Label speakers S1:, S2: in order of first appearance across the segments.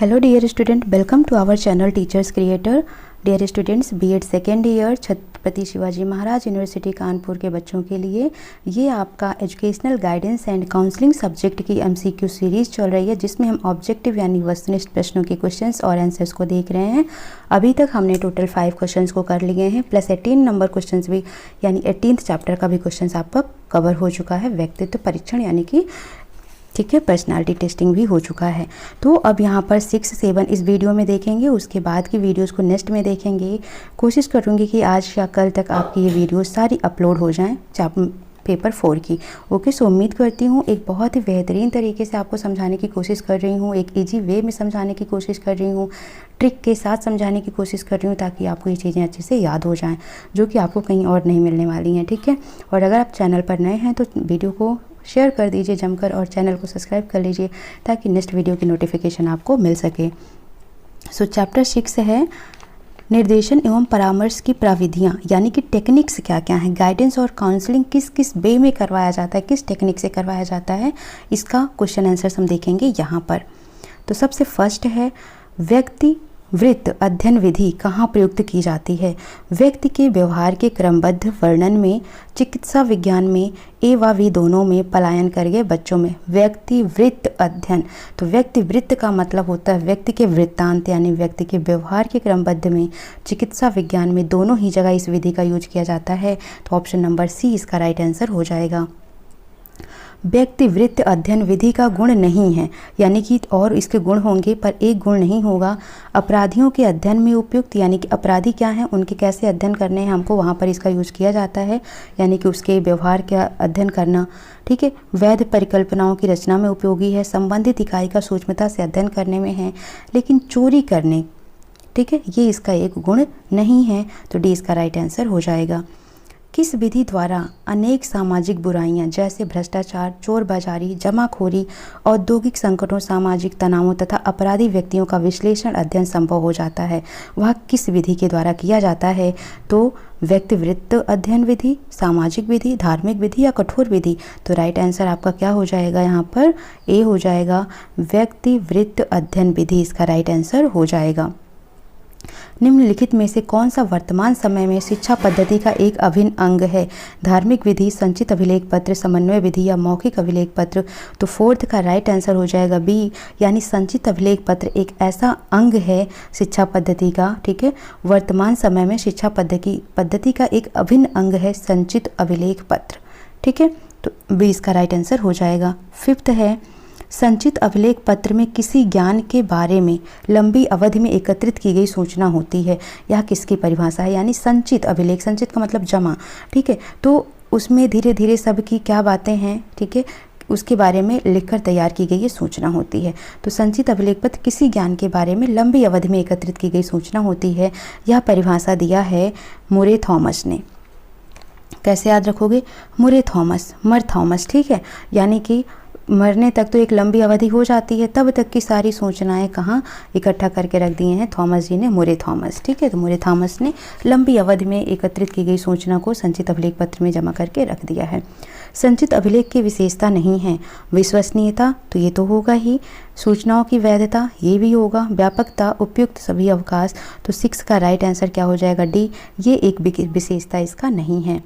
S1: Hello dear student, welcome to our channel teachers creator. Dear students, BEd second year Chhatrapati Shivaji Maharaj University Kanpur के बच्चों के लिए ये आपका educational guidance and counselling subject की एमसीक्यू सीरीज़ चल रही है, जिसमें हम ऑब्जेक्टिव यानी वस्तुनिष्ठ प्रश्नों के क्वेश्चंस और आंसर्स को देख रहे हैं। अभी तक हमने टोटल 5 क्वेश्चंस को कर लिए हैं, प्लस 18 नंबर क्वेश्चंस भी, यानी 18th चैप्टर का भी क्वेश्चंस आपका कवर हो चुका है। व्यक्तित्व परीक्षण यानी कि ठीक है, पर्सनालिटी टेस्टिंग भी हो चुका है। तो अब यहाँ पर 6, 7 इस वीडियो में देखेंगे, उसके बाद की वीडियोस को नेक्स्ट में देखेंगे। कोशिश करूँगी कि आज या कल तक आपकी ये वीडियो सारी अपलोड हो जाएं पेपर 4 की। ओके, सो उम्मीद करती हूँ एक बहुत ही बेहतरीन तरीके से आपको समझाने की कोशिश कर रही हूँ, एक ईजी वे में समझाने की कोशिश कर रही हूँ, ट्रिक के साथ समझाने की कोशिश कर रही हूँ, ताकि आपको ये चीज़ें अच्छे से याद हो जाएँ, जो कि आपको कहीं और नहीं मिलने वाली हैं। ठीक है, और अगर आप चैनल पर नए हैं तो वीडियो को शेयर कर दीजिए जमकर और चैनल को सब्सक्राइब कर लीजिए, ताकि नेक्स्ट वीडियो की नोटिफिकेशन आपको मिल सके। सो चैप्टर 6 है निर्देशन एवं परामर्श की प्रविधियाँ, यानी कि टेक्निक्स क्या क्या हैं। गाइडेंस और काउंसलिंग किस किस वे में करवाया जाता है, किस टेक्निक से करवाया जाता है, इसका क्वेश्चन आंसर हम देखेंगे यहाँ पर। तो सबसे फर्स्ट है व्यक्ति वृत्त अध्ययन विधि कहाँ प्रयुक्त की जाती है। व्यक्ति के व्यवहार के क्रमबद्ध वर्णन में, चिकित्सा विज्ञान में, ए व वी दोनों में, पलायन कर गए बच्चों में। व्यक्ति वृत्त अध्ययन, तो व्यक्ति वृत्त का मतलब होता है व्यक्ति के वृत्तांत यानी व्यक्ति के व्यवहार के क्रमबद्ध में, चिकित्सा विज्ञान में, दोनों ही जगह इस विधि का यूज किया जाता है। तो ऑप्शन नंबर सी इसका राइट आंसर हो जाएगा। व्यक्ति वृत्त अध्ययन विधि का गुण नहीं है, यानी कि और इसके गुण होंगे पर एक गुण नहीं होगा। अपराधियों के अध्ययन में उपयुक्त, यानी कि अपराधी क्या हैं, उनके कैसे अध्ययन करने हैं हमको, वहाँ पर इसका यूज किया जाता है, यानी कि उसके व्यवहार का अध्ययन करना। ठीक है, वैध परिकल्पनाओं की रचना में उपयोगी है, संबंधित इकाई का सूक्ष्मता से अध्ययन करने में है, लेकिन चोरी करने, ठीक है, ये इसका एक गुण नहीं है। तो डी इसका राइट आंसर हो जाएगा। किस विधि द्वारा अनेक सामाजिक बुराइयां जैसे भ्रष्टाचार, चोरबाजारी, जमाखोरी, औद्योगिक संकटों, सामाजिक तनावों तथा अपराधी व्यक्तियों का विश्लेषण अध्ययन संभव हो जाता है, वह किस विधि के द्वारा किया जाता है। तो व्यक्तिवृत्त अध्ययन विधि, सामाजिक विधि, धार्मिक विधि या कठोर विधि। तो राइट आंसर आपका क्या हो जाएगा, यहाँ पर ए हो जाएगा, व्यक्तिवृत्त अध्ययन विधि इसका राइट आंसर हो जाएगा। निम्नलिखित में से कौन सा वर्तमान समय में शिक्षा पद्धति का एक अभिन्न अंग है। धार्मिक विधि, संचित अभिलेख पत्र, समन्वय विधि या मौखिक अभिलेख पत्र। तो 4th का राइट आंसर हो जाएगा बी, यानी संचित अभिलेख पत्र एक ऐसा अंग है शिक्षा पद्धति का, ठीक है, वर्तमान समय में शिक्षा पद्धति का एक अभिन्न अंग है संचित अभिलेख पत्र। ठीक है, तो बी इसका राइट आंसर हो जाएगा। 5th है संचित अभिलेख पत्र में किसी ज्ञान के बारे में लंबी अवधि में एकत्रित की गई सूचना होती है। यह किसकी परिभाषा है, यानी संचित अभिलेख, संचित का मतलब जमा, ठीक है, तो उसमें धीरे धीरे सब की क्या बातें हैं, ठीक है, उसके बारे में लिखकर तैयार की गई ये सूचना होती है। तो संचित अभिलेख पत्र किसी ज्ञान के बारे में लंबी अवधि में एकत्रित की गई सूचना होती है। यह परिभाषा दिया है मुरे थॉमस ने। कैसे याद रखोगे, मुरे थॉमस, मर थॉमस, ठीक है, यानी कि मरने तक तो एक लंबी अवधि हो जाती है, तब तक की सारी सूचनाएं कहाँ इकट्ठा करके रख दिए हैं थॉमस जी ने, मुरे थॉमस। ठीक है, तो मुरे थॉमस ने लंबी अवधि में एकत्रित की गई सूचना को संचित अभिलेख पत्र में जमा करके रख दिया है। संचित अभिलेख की विशेषता नहीं है विश्वसनीयता, तो ये तो होगा ही, सूचनाओं की वैधता ये भी होगा, व्यापकता, उपयुक्त सभी अवकाश। तो 6 का राइट आंसर क्या हो जाएगा, डी, ये एक विशेषता इसका नहीं है।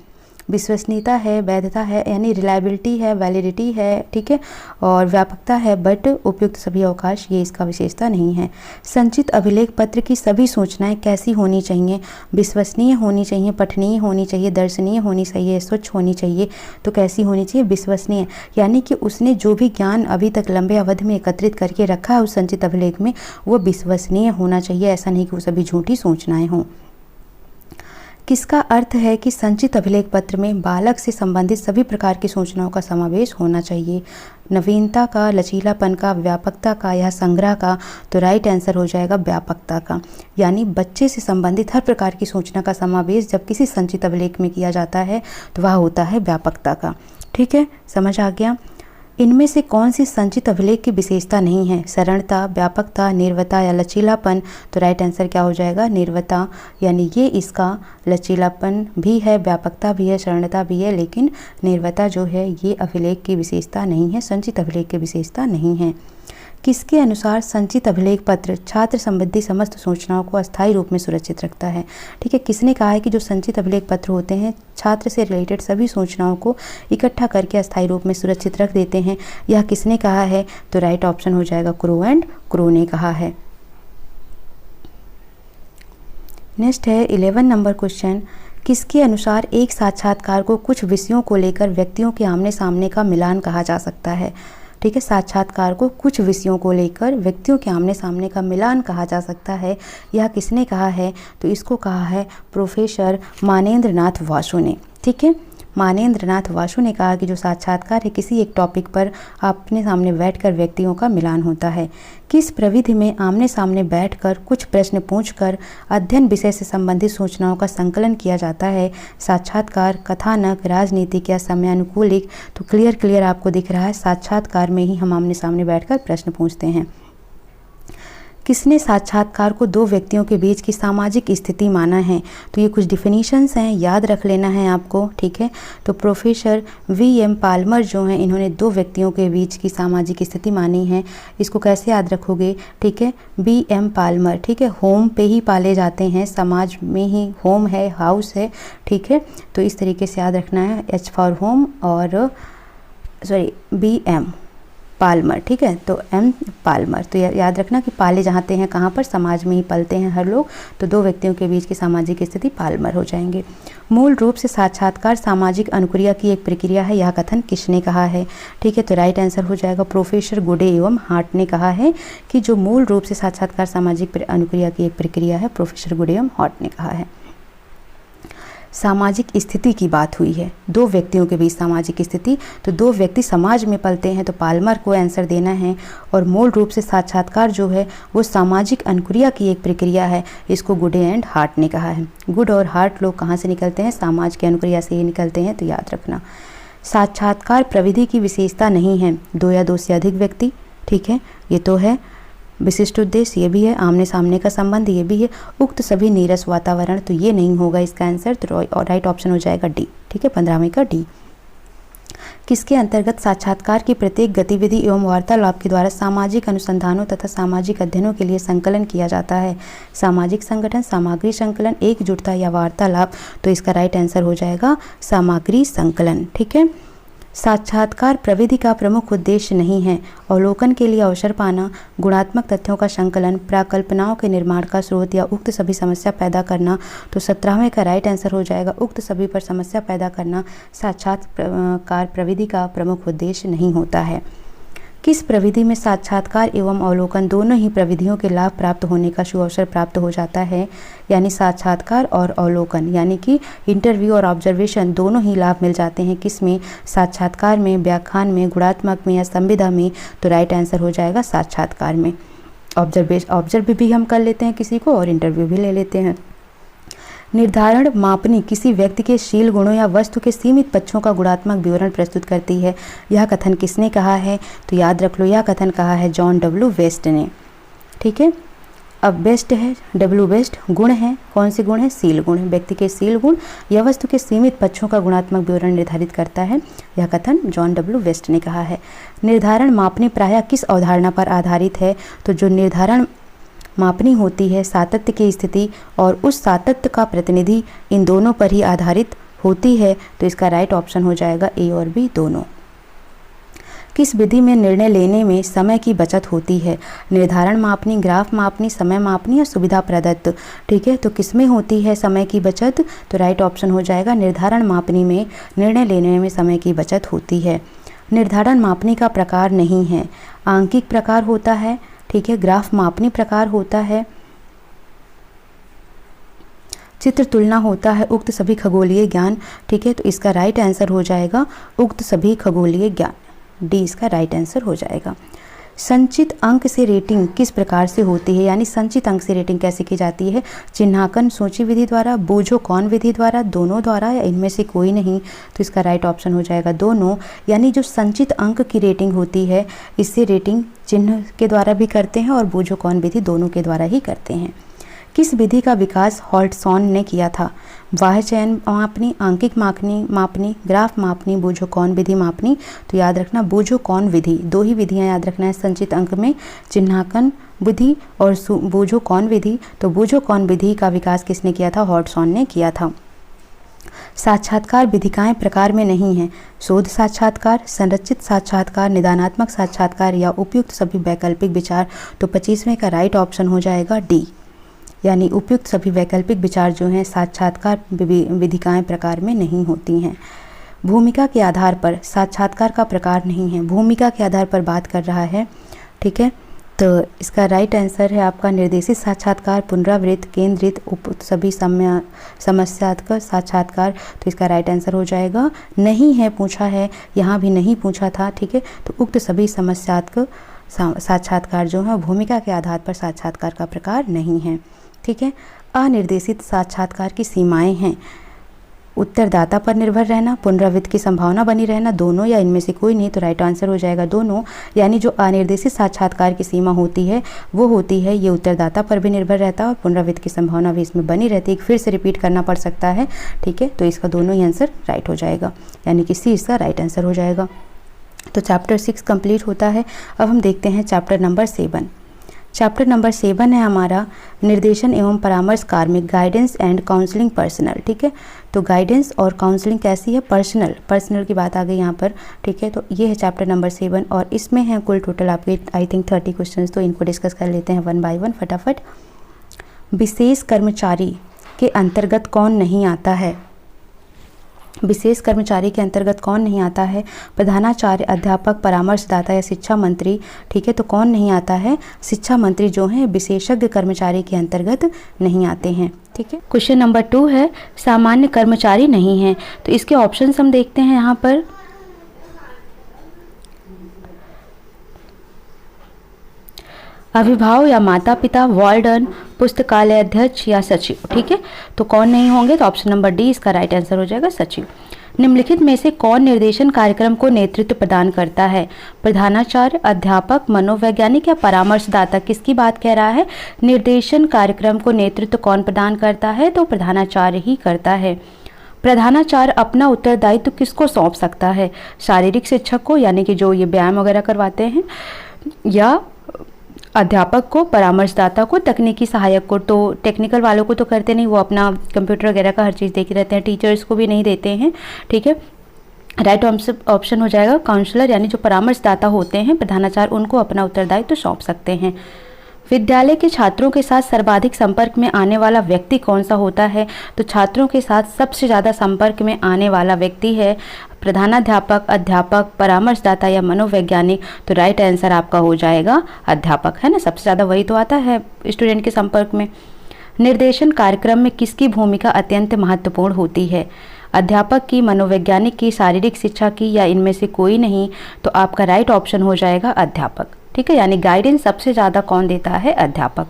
S1: विश्वसनीयता है, वैधता है, यानी रिलायबिलिटी है, वैलिडिटी है, ठीक है, और व्यापकता है, बट उपयुक्त सभी अवकाश ये इसका विशेषता नहीं है। संचित अभिलेख पत्र की सभी सूचनाएं कैसी होनी चाहिए, विश्वसनीय होनी चाहिए, पठनीय होनी चाहिए, दर्शनीय होनी चाहिए, स्वच्छ होनी चाहिए। तो कैसी होनी चाहिए, विश्वसनीय, यानी कि उसने जो भी ज्ञान अभी तक लंबे अवधि में एकत्रित करके रखा है उस संचित अभिलेख में, वो विश्वसनीय होना चाहिए, ऐसा नहीं कि वो सभी झूठी सूचनाएं हों। किसका अर्थ है कि संचित अभिलेख पत्र में बालक से संबंधित सभी प्रकार की सूचनाओं का समावेश होना चाहिए। नवीनता का, लचीलापन का, व्यापकता का या संग्रह का। तो राइट आंसर हो जाएगा व्यापकता का, यानी बच्चे से संबंधित हर प्रकार की सूचना का समावेश जब किसी संचित अभिलेख में किया जाता है तो वह होता है व्यापकता का। ठीक है, समझ आ गया। इनमें से कौन सी संचित अभिलेख की विशेषता नहीं है, सरलता, व्यापकता, निर्वता या लचीलापन। तो राइट आंसर क्या हो जाएगा, निर्वता, यानी ये इसका लचीलापन भी है, व्यापकता भी है, सरलता भी है, लेकिन निर्वता जो है ये अभिलेख की विशेषता नहीं है, संचित अभिलेख की विशेषता नहीं है। किसके अनुसार संचित अभिलेख पत्र छात्र संबंधी समस्त सूचनाओं को अस्थायी रूप में सुरक्षित रखता है। ठीक है, किसने कहा है कि जो संचित अभिलेख पत्र होते हैं छात्र से रिलेटेड सभी सूचनाओं को इकट्ठा करके अस्थायी रूप में सुरक्षित रख देते हैं। यह किसने कहा है? तो राइट ऑप्शन हो जाएगा क्रो एंड क्रो ने कहा है। नेक्स्ट है 11 नंबर क्वेश्चन, किसके अनुसार एक साक्षात्कार को कुछ विषयों को लेकर व्यक्तियों के आमने सामने का मिलान कहा जा सकता है। ठीक है, साक्षात्कार को कुछ विषयों को लेकर व्यक्तियों के आमने सामने का मिलान कहा जा सकता है। यह किसने कहा है? तो इसको कहा है प्रोफेसर मानेंद्र नाथ वासु ने। ठीक है, मानेंद्र नाथ वासु ने कहा कि जो साक्षात्कार है किसी एक टॉपिक पर अपने सामने बैठकर व्यक्तियों का मिलान होता है। किस प्रविधि में आमने सामने बैठकर कुछ प्रश्न पूछकर अध्ययन विषय से संबंधित सूचनाओं का संकलन किया जाता है? साक्षात्कार, कथानक, राजनीतिक या समयानुकूलिक? तो क्लियर आपको दिख रहा है साक्षात्कार में ही हम आमने सामने बैठकर प्रश्न पूछते हैं। किसने साक्षात्कार को दो व्यक्तियों के बीच की सामाजिक स्थिति माना है? तो ये कुछ डिफिनीशंस हैं, याद रख लेना है आपको। ठीक है, तो प्रोफेसर वी.एम. पाल्मर जो हैं इन्होंने दो व्यक्तियों के बीच की सामाजिक स्थिति मानी है। इसको कैसे याद रखोगे? ठीक है, बी.एम. पाल्मर। ठीक है, होम पे ही पाले जाते हैं, समाज में ही होम है, हाउस है। ठीक है, तो इस तरीके से याद रखना है, एच फॉर होम और बी.एम. पाल्मर। ठीक है, तो एम पाल्मर। तो याद रखना कि पाले जाते हैं कहाँ पर? समाज में ही पलते हैं हर लोग। तो दो व्यक्तियों के बीच की सामाजिक स्थिति पाल्मर हो जाएंगे। मूल रूप से साक्षात्कार सामाजिक अनुक्रिया की एक प्रक्रिया है, यह कथन किसने कहा है? ठीक है, तो राइट आंसर हो जाएगा प्रोफेसर गुडे एवं हार्ट ने कहा है कि जो मूल रूप से साक्षात्कार सामाजिक अनुक्रिया की एक प्रक्रिया है, प्रोफेसर गुडे एवं हार्ट ने कहा है। सामाजिक स्थिति की बात हुई है, दो व्यक्तियों के बीच सामाजिक स्थिति, तो दो व्यक्ति समाज में पलते हैं, तो पाल्मर को आंसर देना है। और मूल रूप से साक्षात्कार जो है वो सामाजिक अनुक्रिया की एक प्रक्रिया है, इसको गुडे एंड हार्ट ने कहा है। गुड और हार्ट लोग कहाँ से निकलते हैं? समाज के अनुक्रिया से ही निकलते हैं, तो याद रखना। साक्षात्कार प्रविधि की विशेषता नहीं है, दो या दो से अधिक व्यक्ति। ठीक है, ये तो है। विशिष्ट उद्देश्य ये भी है, आमने सामने का संबंध ये भी है। उक्त सभी नीरस वातावरण, तो ये नहीं होगा इसका आंसर, तो राइट ऑप्शन हो जाएगा डी। ठीक है, 15वें का डी। किसके अंतर्गत साक्षात्कार की प्रत्येक गतिविधि एवं वार्तालाप के द्वारा सामाजिक अनुसंधानों तथा सामाजिक अध्ययनों के लिए संकलन किया जाता है? सामाजिक संगठन, सामग्री संकलन, एकजुटता या वार्तालाप? तो इसका राइट आंसर हो जाएगा सामग्री संकलन। ठीक है, साक्षात्कार प्रविधि का प्रमुख उद्देश्य नहीं है, अवलोकन के लिए अवसर पाना, गुणात्मक तथ्यों का संकलन, प्राकल्पनाओं के निर्माण का स्रोत या उक्त सभी समस्या पैदा करना? तो 17वें का राइट आंसर हो जाएगा उक्त सभी पर समस्या पैदा करना साक्षात्कार प्रविधि का प्रमुख उद्देश्य नहीं होता है। किस प्रविधि में साक्षात्कार एवं अवलोकन दोनों ही प्रविधियों के लाभ प्राप्त होने का सुअवसर प्राप्त हो जाता है? यानी साक्षात्कार और अवलोकन यानी कि इंटरव्यू और ऑब्जर्वेशन दोनों ही लाभ मिल जाते हैं। किस में? साक्षात्कार में, व्याख्यान में, गुणात्मक में या संविदा में? तो राइट आंसर हो जाएगा साक्षात्कार में। ऑब्जर्व भी हम कर लेते हैं किसी को और इंटरव्यू भी ले लेते हैं। निर्धारण मापनी किसी व्यक्ति के शील गुणों या वस्तु के सीमित पक्षों का गुणात्मक विवरण प्रस्तुत करती है, यह कथन किसने कहा है? तो याद रख लो, यह कथन कहा है जॉन डब्ल्यू वेस्ट ने। ठीक है, अब बेस्ट है, डब्ल्यू बेस्ट। गुण है, कौन से गुण है? सील गुण। व्यक्ति के सील गुण या वस्तु के सीमित पक्षों का गुणात्मक विवरण निर्धारित करता है, यह कथन जॉन डब्ल्यू वेस्ट ने कहा है। निर्धारण मापनी प्रायः किस अवधारणा पर आधारित है? तो जो निर्धारण मापनी होती है सातत्य की स्थिति और उस सातत्य का प्रतिनिधि, इन दोनों पर ही आधारित होती है, तो इसका राइट ऑप्शन हो जाएगा ए और बी दोनों। किस विधि में निर्णय लेने में समय की बचत होती है? निर्धारण मापनी, ग्राफ मापनी, समय मापनी या सुविधा प्रदत्त? ठीक है, तो किसमें होती है समय की बचत? तो राइट ऑप्शन हो जाएगा निर्धारण मापनी में निर्णय लेने में समय की बचत होती है। निर्धारण मापनी का प्रकार नहीं है, आंकिक प्रकार होता है। ठीक है, ग्राफ मापनी प्रकार होता है, चित्र तुलना होता है, उक्त सभी खगोलीय ज्ञान। ठीक है, तो इसका राइट आंसर हो जाएगा उक्त सभी खगोलीय ज्ञान, डी इसका राइट आंसर हो जाएगा। संचित अंक से रेटिंग किस प्रकार से होती है? यानी संचित अंक से रेटिंग कैसे की जाती है? चिन्हांकन सूची विधि द्वारा, बोझो कौन विधि द्वारा, दोनों द्वारा या इनमें से कोई नहीं? तो इसका राइट ऑप्शन हो जाएगा दोनों। यानी जो संचित अंक की रेटिंग होती है इससे रेटिंग चिन्ह के द्वारा भी करते हैं और बोझो कौन विधि दोनों के द्वारा ही करते हैं। किस विधि का विकास हॉल्टसॉन ने किया था? वाह्य चयन मापनी, आंकिक मापनी, ग्राफ मापनी, बूझो-कॉन विधि मापनी। तो याद रखना बूझो-कॉन विधि, दो ही विधियां याद रखना है संचित अंक में, चिन्हांकन विधि और बूझो-कॉन विधि। तो बूझो-कॉन विधि का विकास किसने किया था? हॉल्टसॉन ने किया था। साक्षात्कार विधिकाएं प्रकार में नहीं हैं। शोध साक्षात्कार, संरचित साक्षात्कार, निदानात्मक साक्षात्कार या उपयुक्त सभी वैकल्पिक विचार। तो 25वें का राइट ऑप्शन हो जाएगा डी, यानी उपयुक्त सभी वैकल्पिक विचार जो हैं साक्षात्कार विधिकाएं प्रकार में नहीं होती हैं। भूमिका के आधार पर साक्षात्कार का प्रकार नहीं है, भूमिका के आधार पर बात कर रहा है, ठीक है। तो इसका राइट आंसर है आपका निर्देशित साक्षात्कार, पुनरावृत्त, केंद्रित, सभी समस्यात्मक साक्षात्कार। तो इसका राइट आंसर हो जाएगा नहीं है, पूछा है, यहाँ भी नहीं पूछा था, ठीक है। तो उक्त सभी समस्यात्मक साक्षात्कार जो है भूमिका के आधार पर साक्षात्कार का प्रकार नहीं है, ठीक है। अनिर्देशित साक्षात्कार की सीमाएं हैं उत्तरदाता पर निर्भर रहना, पुनरावृत्ति की संभावना बनी रहना, दोनों या इनमें से कोई नहीं। तो राइट आंसर हो जाएगा दोनों, यानी जो अनिर्देशित साक्षात्कार की सीमा होती है वो होती है ये उत्तरदाता पर भी निर्भर रहता है और पुनरावृत्ति की संभावना भी इसमें बनी रहती है, फिर से रिपीट करना पड़ सकता है, ठीक है। तो इसका दोनों ही आंसर राइट हो जाएगा, यानी कि सी इसका राइट आंसर हो जाएगा। तो चैप्टर 6 कंप्लीट होता है। अब हम देखते हैं चैप्टर नंबर 7। चैप्टर नंबर 7 है हमारा निर्देशन एवं परामर्श कार्मिक, गाइडेंस एंड काउंसलिंग पर्सनल, ठीक है। तो गाइडेंस और काउंसलिंग कैसी है? पर्सनल की बात आ गई यहाँ पर, ठीक है। तो ये है चैप्टर नंबर 7 और इसमें है कुल टोटल आपके आई थिंक 30 क्वेश्चंस। तो इनको डिस्कस कर लेते हैं वन बाय वन फटाफट। विशेष कर्मचारी के अंतर्गत कौन नहीं आता है? विशेष कर्मचारी के अंतर्गत कौन नहीं आता है? प्रधानाचार्य, अध्यापक, परामर्शदाता या शिक्षा मंत्री, ठीक है। तो कौन नहीं आता है? शिक्षा मंत्री जो हैं विशेषज्ञ कर्मचारी के अंतर्गत नहीं आते हैं, ठीक है। क्वेश्चन नंबर 2 है सामान्य कर्मचारी नहीं है। तो इसके ऑप्शंस हम देखते हैं यहाँ पर। अभिभावक या माता पिता, वार्डन, पुस्तकालय अध्यक्ष या सचिव, ठीक है। तो कौन नहीं होंगे? तो ऑप्शन नंबर डी इसका राइट आंसर हो जाएगा, सचिव। निम्नलिखित में से कौन निर्देशन कार्यक्रम को नेतृत्व प्रदान करता है? प्रधानाचार्य, अध्यापक, मनोवैज्ञानिक या परामर्शदाता? किसकी बात कह रहा है? निर्देशन कार्यक्रम को नेतृत्व कौन प्रदान करता है? तो प्रधानाचार्य ही करता है। प्रधानाचार्य अपना उत्तरदायित्व किसको सौंप सकता है? शारीरिक शिक्षक को, यानी कि जो ये व्यायाम वगैरह करवाते हैं, या अध्यापक को, परामर्शदाता को, तकनीकी सहायक को? तो टेक्निकल वालों को तो करते नहीं, वो अपना कंप्यूटर वगैरह का हर चीज़ देखे रहते हैं, टीचर्स को भी नहीं देते हैं, ठीक है। राइट ऑप्शन हो जाएगा काउंसलर, यानी जो परामर्शदाता होते हैं प्रधानाचार्य, उनको अपना उत्तरदायित्व तो सौंप सकते हैं। विद्यालय के छात्रों के साथ सर्वाधिक संपर्क में आने वाला व्यक्ति कौन सा होता है? तो छात्रों के साथ सबसे ज़्यादा संपर्क में आने वाला व्यक्ति है प्रधानाध्यापक, अध्यापक, परामर्शदाता या मनोवैज्ञानिक। तो राइट आंसर आपका हो जाएगा अध्यापक, है ना। सबसे ज़्यादा वही तो आता है स्टूडेंट के संपर्क में। निर्देशन कार्यक्रम में किसकी भूमिका अत्यंत महत्वपूर्ण होती है? अध्यापक की, मनोवैज्ञानिक की, शारीरिक शिक्षा की या इनमें से कोई नहीं? तो आपका राइट ऑप्शन हो जाएगा अध्यापक, ठीक है। यानी गाइडेंस सबसे ज़्यादा कौन देता है? अध्यापक।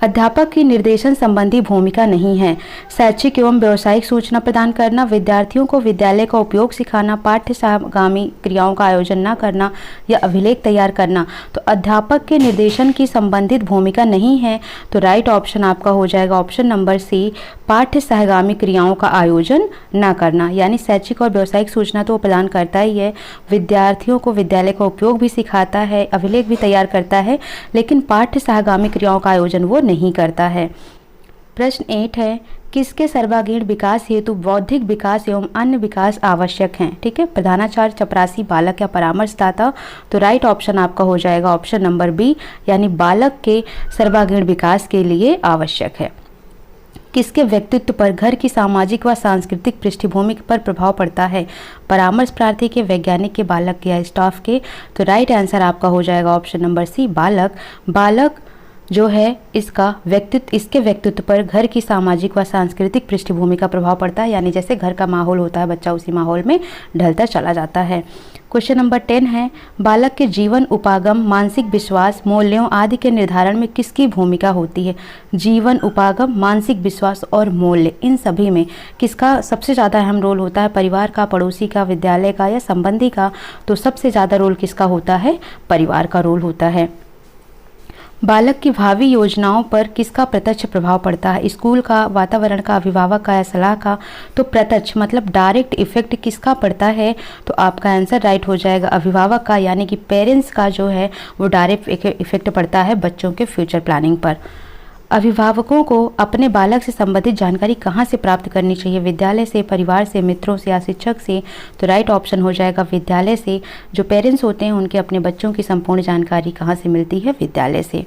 S1: अध्यापक की निर्देशन संबंधी भूमिका नहीं है। शैक्षिक एवं व्यावसायिक सूचना प्रदान करना, विद्यार्थियों को विद्यालय का उपयोग सिखाना, पाठ्यगामी क्रियाओं का आयोजन न करना या अभिलेख तैयार करना। तो अध्यापक के निर्देशन की संबंधित भूमिका नहीं है। तो राइट ऑप्शन आपका हो जाएगा ऑप्शन नंबर सी, पाठ्य सहगामी क्रियाओं का आयोजन न करना। यानी शैक्षिक और व्यावसायिक सूचना तो वो प्रदान करता ही है, विद्यार्थियों को विद्यालय का उपयोग भी सिखाता है, अभिलेख भी तैयार करता है, लेकिन पाठ्य सहगामी क्रियाओं का आयोजन वो नहीं करता है। प्रश्न 8 है किसके सर्वांगीण विकास हेतु बौद्धिक विकास एवं अन्य विकास आवश्यक हैं? ठीक है, प्रधानाचार्य, चपरासी, बालक या परामर्शदाता। तो राइट ऑप्शन आपका हो जाएगा ऑप्शन नंबर बी, यानी बालक के सर्वांगीण विकास के लिए आवश्यक है। किसके व्यक्तित्व पर घर की सामाजिक व सांस्कृतिक पृष्ठभूमि पर प्रभाव पड़ता है? परामर्श प्रार्थी के, वैज्ञानिक के, बालक के या स्टाफ के? तो राइट आंसर आपका हो जाएगा ऑप्शन नंबर सी, बालक। बालक जो है इसके व्यक्तित्व पर घर की सामाजिक व सांस्कृतिक पृष्ठभूमि का प्रभाव पड़ता है, यानी जैसे घर का माहौल होता है बच्चा उसी माहौल में ढलता चला जाता है। क्वेश्चन नंबर 10 है बालक के जीवन उपागम, मानसिक विश्वास, मूल्यों आदि के निर्धारण में किसकी भूमिका होती है? जीवन उपागम, मानसिक विश्वास और मूल्य, इन सभी में किसका सबसे ज़्यादा अहम रोल होता है? परिवार का, पड़ोसी का, विद्यालय का या संबंधी का? तो सबसे ज़्यादा रोल किसका होता है? परिवार का रोल होता है। बालक की भावी योजनाओं पर किसका प्रत्यक्ष प्रभाव पड़ता है? स्कूल का, वातावरण का, अभिभावक का या सलाह का? तो प्रत्यक्ष मतलब डायरेक्ट इफेक्ट किसका पड़ता है? तो आपका आंसर राइट हो जाएगा अभिभावक का, यानी कि पेरेंट्स का जो है वो डायरेक्ट इफेक्ट पड़ता है बच्चों के फ्यूचर प्लानिंग पर। अभिभावकों को अपने बालक से संबंधित जानकारी कहाँ से प्राप्त करनी चाहिए? विद्यालय से, परिवार से, मित्रों से या शिक्षक से? तो राइट ऑप्शन हो जाएगा विद्यालय से। जो पेरेंट्स होते हैं उनके अपने बच्चों की संपूर्ण जानकारी कहाँ से मिलती है? विद्यालय से।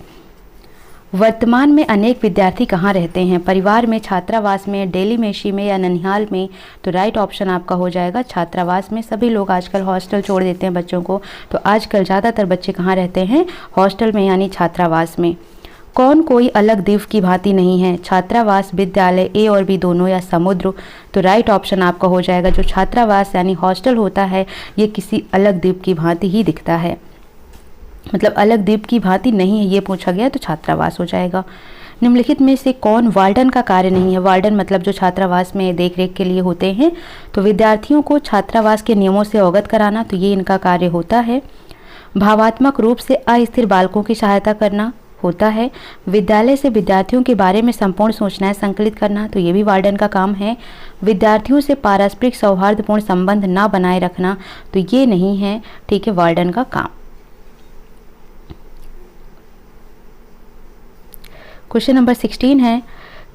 S1: वर्तमान में अनेक विद्यार्थी कहाँ रहते हैं? परिवार में, छात्रावास में, डेली मेशी में या ननिहाल में? तो राइट ऑप्शन आपका हो जाएगा छात्रावास में। सभी लोग आजकल हॉस्टल छोड़ देते हैं बच्चों को, तो आजकल ज़्यादातर बच्चे कहाँ रहते हैं? हॉस्टल में यानी छात्रावास में। कौन कोई अलग द्वीप की भांति नहीं है? छात्रावास, विद्यालय, ए और बी दोनों या समुद्र? तो राइट ऑप्शन आपका हो जाएगा जो छात्रावास यानी हॉस्टल होता है ये किसी अलग द्वीप की भांति ही दिखता है, मतलब अलग द्वीप की भांति नहीं है ये पूछा गया, तो छात्रावास हो जाएगा। निम्नलिखित में से कौन वार्डन का कार्य नहीं है? वार्डन मतलब जो छात्रावास में देखरेख के लिए होते हैं। तो विद्यार्थियों को छात्रावास के नियमों से अवगत कराना, तो ये इनका कार्य होता है। भावात्मक रूप से अस्थिर बालकों की सहायता करना होता है। विद्यालय से विद्यार्थियों के बारे में संपूर्ण सूचनाएं संकलित करना, तो ये भी वार्डन का काम है। विद्यार्थियों से पारस्परिक सौहार्दपूर्ण संबंध ना बनाए रखना, तो ये नहीं है, ठीक है, वार्डन का काम। क्वेश्चन नंबर 16 है,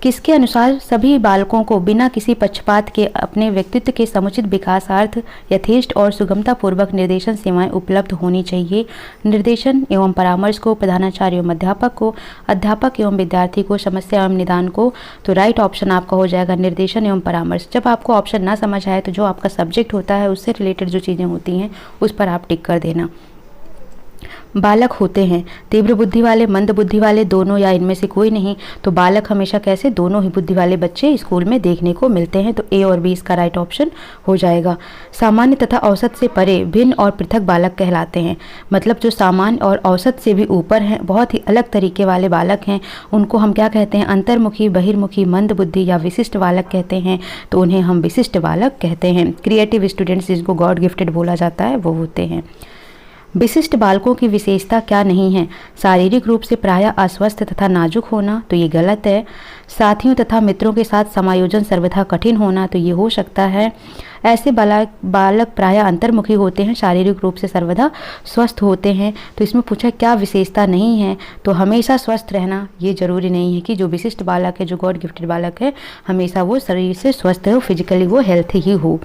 S1: किसके अनुसार सभी बालकों को बिना किसी पक्षपात के अपने व्यक्तित्व के समुचित विकासार्थ यथेष्ट और सुगमता पूर्वक निर्देशन सेवाएं उपलब्ध होनी चाहिए? निर्देशन एवं परामर्श को प्रधानाचार्य एवं अध्यापक एवं विद्यार्थी को, समस्या एवं निदान को? तो राइट ऑप्शन आपका हो जाएगा निर्देशन एवं परामर्श। जब आपको ऑप्शन ना समझ आए तो जो आपका सब्जेक्ट होता है उससे रिलेटेड जो चीज़ें होती हैं उस पर आप टिक कर देना। बालक होते हैं तीव्र बुद्धि वाले, मंद बुद्धि वाले, दोनों या इनमें से कोई नहीं? तो बालक हमेशा कैसे? दोनों ही बुद्धि वाले बच्चे स्कूल में देखने को मिलते हैं, तो ए और बी इसका राइट ऑप्शन हो जाएगा। सामान्य तथा औसत से परे, भिन्न और पृथक बालक कहलाते हैं, मतलब जो सामान्य और औसत से भी ऊपर हैं, बहुत ही अलग तरीके वाले बालक हैं, उनको हम क्या कहते हैं? अंतर्मुखी, बहिर्मुखी, मंद बुद्धि या विशिष्ट बालक कहते हैं, तो उन्हें हम विशिष्ट बालक कहते हैं। क्रिएटिव स्टूडेंट्स जिनको गॉड गिफ्टेड बोला जाता है वो होते हैं। विशिष्ट बालकों की विशेषता क्या नहीं है? शारीरिक रूप से प्रायः अस्वस्थ तथा नाजुक होना, तो ये गलत है। साथियों तथा मित्रों के साथ समायोजन सर्वथा कठिन होना, तो ये हो सकता है। ऐसे बालक प्रायः अंतर्मुखी होते हैं, शारीरिक रूप से सर्वदा स्वस्थ होते हैं। तो इसमें पूछा क्या विशेषता नहीं है? तो हमेशा स्वस्थ रहना ये जरूरी नहीं है कि जो विशिष्ट बालक है, जो गॉड गिफ्टेड बालक है, हमेशा वो शरीर से स्वस्थ हो, फिजिकली वो हेल्थी ही हो।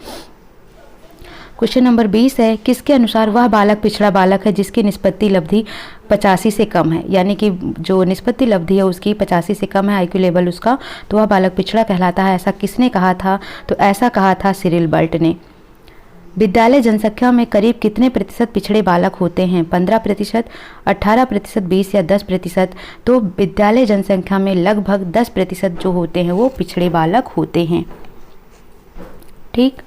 S1: क्वेश्चन नंबर 20 है, किसके अनुसार वह बालक पिछड़ा बालक है जिसकी निष्पत्ति लब्धि 85 से कम है? यानी कि जो निष्पत्ति लब्धि है उसकी 85 से कम है आईक्यू लेवल उसका, तो वह बालक पिछड़ा कहलाता है। ऐसा किसने कहा था? तो ऐसा कहा था सिरिल बर्ट ने। विद्यालय जनसंख्या में करीब कितने प्रतिशत पिछड़े बालक होते हैं? 15%, 18%, 20 या 10%? तो विद्यालय जनसंख्या में लगभग 10% जो होते हैं वो पिछड़े बालक होते हैं। ठीक,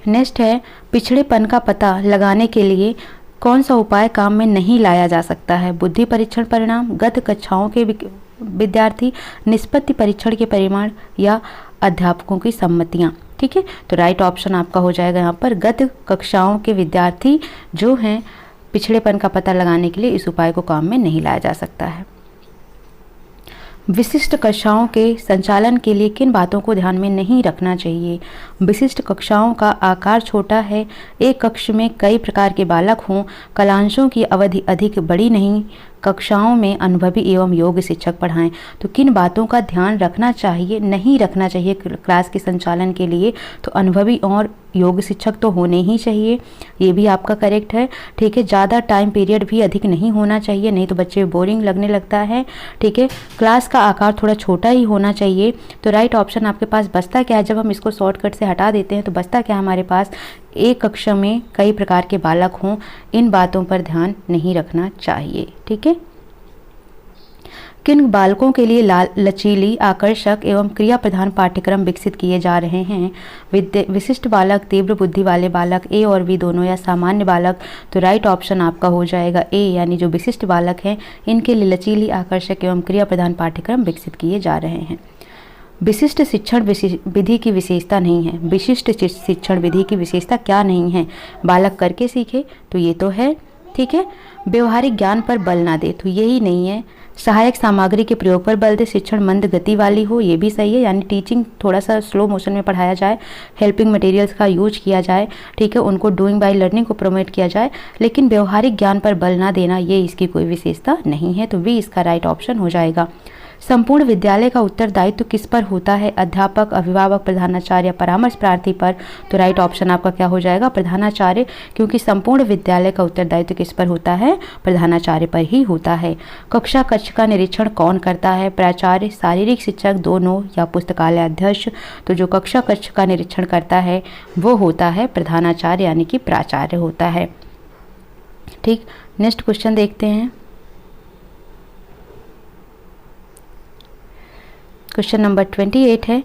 S1: नेक्स्ट है, पिछड़ेपन का पता लगाने के लिए कौन सा उपाय काम में नहीं लाया जा सकता है? बुद्धि परीक्षण परिणाम, गत कक्षाओं के विद्यार्थी, निष्पत्ति परीक्षण के परिमाण या अध्यापकों की सम्मतियाँ? ठीक है, तो राइट ऑप्शन आपका हो जाएगा यहाँ पर गत कक्षाओं के विद्यार्थी जो हैं पिछड़ेपन का पता लगाने के लिए इस उपाय को काम में नहीं लाया जा सकता है। विशिष्ट कक्षाओं के संचालन के लिए किन बातों को ध्यान में नहीं रखना चाहिए? विशिष्ट कक्षाओं का आकार छोटा है, एक कक्ष में कई प्रकार के बालक हों, कलांशों की अवधि अधिक बड़ी नहीं, कक्षाओं में अनुभवी एवं योग्य शिक्षक पढ़ाएं। तो किन बातों का ध्यान रखना चाहिए, नहीं रखना चाहिए क्लास के संचालन के लिए? तो अनुभवी और योग्य शिक्षक तो होने ही चाहिए, ये भी आपका करेक्ट है। ठीक है, ज़्यादा टाइम पीरियड भी अधिक नहीं होना चाहिए, नहीं तो बच्चे बोरिंग लगने लगता है। ठीक है, क्लास का आकार थोड़ा छोटा ही होना चाहिए। तो राइट ऑप्शन आपके पास बचता क्या है? जब हम इसको शॉर्टकट से हटा देते हैं तो बचता क्या है हमारे पास? एक कक्षा में कई प्रकार के बालक हों, इन बातों पर ध्यान नहीं रखना चाहिए। ठीक है, किन बालकों के लिए लचीली, आकर्षक एवं क्रिया प्रधान पाठ्यक्रम विकसित किए जा रहे हैं? विशिष्ट बालक, तीव्र बुद्धि वाले बालक, ए और बी दोनों या सामान्य बालक? तो राइट ऑप्शन आपका हो जाएगा ए, यानी जो विशिष्ट बालक हैं इनके लिए लचीली, आकर्षक एवं क्रिया प्रधान पाठ्यक्रम विकसित किए जा रहे हैं। विशिष्ट शिक्षण विधि की विशेषता नहीं है। विशिष्ट शिक्षण विधि की विशेषता क्या नहीं है? बालक करके सीखे, तो ये तो है। ठीक है। व्यवहारिक ज्ञान पर बल ना दे, तो यही नहीं है। सहायक सामग्री के प्रयोग पर बल दे, शिक्षण मंद गति वाली हो, ये भी सही है, यानी टीचिंग थोड़ा सा स्लो मोशन में पढ़ाया जाए, हेल्पिंग मटेरियल्स का यूज किया जाए, ठीक है, उनको डूइंग बाय लर्निंग को प्रमोट किया जाए, लेकिन व्यवहारिक ज्ञान पर बल ना देना ये इसकी कोई विशेषता नहीं है, तो भी इसका राइट ऑप्शन हो जाएगा। संपूर्ण विद्यालय का उत्तरदायित्व किस पर होता है? अध्यापक, अभिभावक, प्रधानाचार्य या परामर्श प्रार्थी पर, तो राइट ऑप्शन आपका क्या हो जाएगा? प्रधानाचार्य, क्योंकि संपूर्ण विद्यालय का उत्तरदायित्व किस पर होता है? प्रधानाचार्य पर ही होता है। कक्षा कक्ष का निरीक्षण कौन करता है? प्राचार्य, शारीरिक शिक्षक, दोनों, या पुस्तकालय अध्यक्ष? तो जो कक्षा कक्ष का निरीक्षण करता है वो होता है प्रधानाचार्य, यानी कि प्राचार्य होता है। ठीक, नेक्स्ट क्वेश्चन देखते हैं। क्वेश्चन नंबर 28 है,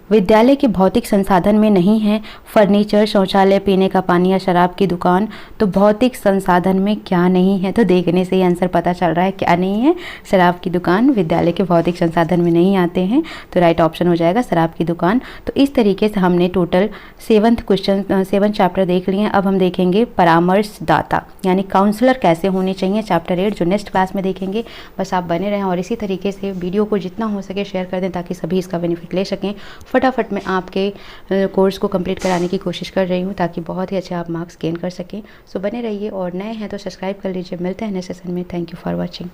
S1: विद्यालय के भौतिक संसाधन में नहीं है फर्नीचर, शौचालय, पीने का पानी या शराब की दुकान, तो भौतिक संसाधन में क्या नहीं है? तो देखने से ही आंसर पता चल रहा है क्या नहीं है। शराब की दुकान विद्यालय के भौतिक संसाधन में नहीं आते हैं, तो राइट ऑप्शन हो जाएगा शराब की दुकान। तो इस तरीके से हमने टोटल 7 चैप्टर देख लिए हैं। अब हम देखेंगे परामर्शदाता यानी काउंसलर कैसे होने चाहिए, चैप्टर 8, जो नेक्स्ट क्लास में देखेंगे। बस आप बने रहें और इसी तरीके से वीडियो को जितना हो सके शेयर कर दें ताकि सभी इसका बेनिफिट ले सकें। फटाफट मैं आपके कोर्स को कंप्लीट कराने की कोशिश कर रही हूँ ताकि बहुत ही अच्छे आप मार्क्स गेन कर सकें। सो बने रहिए और नए हैं तो सब्सक्राइब कर लीजिए। मिलते हैं नेक्स्ट सेशन में। Thank you for watching.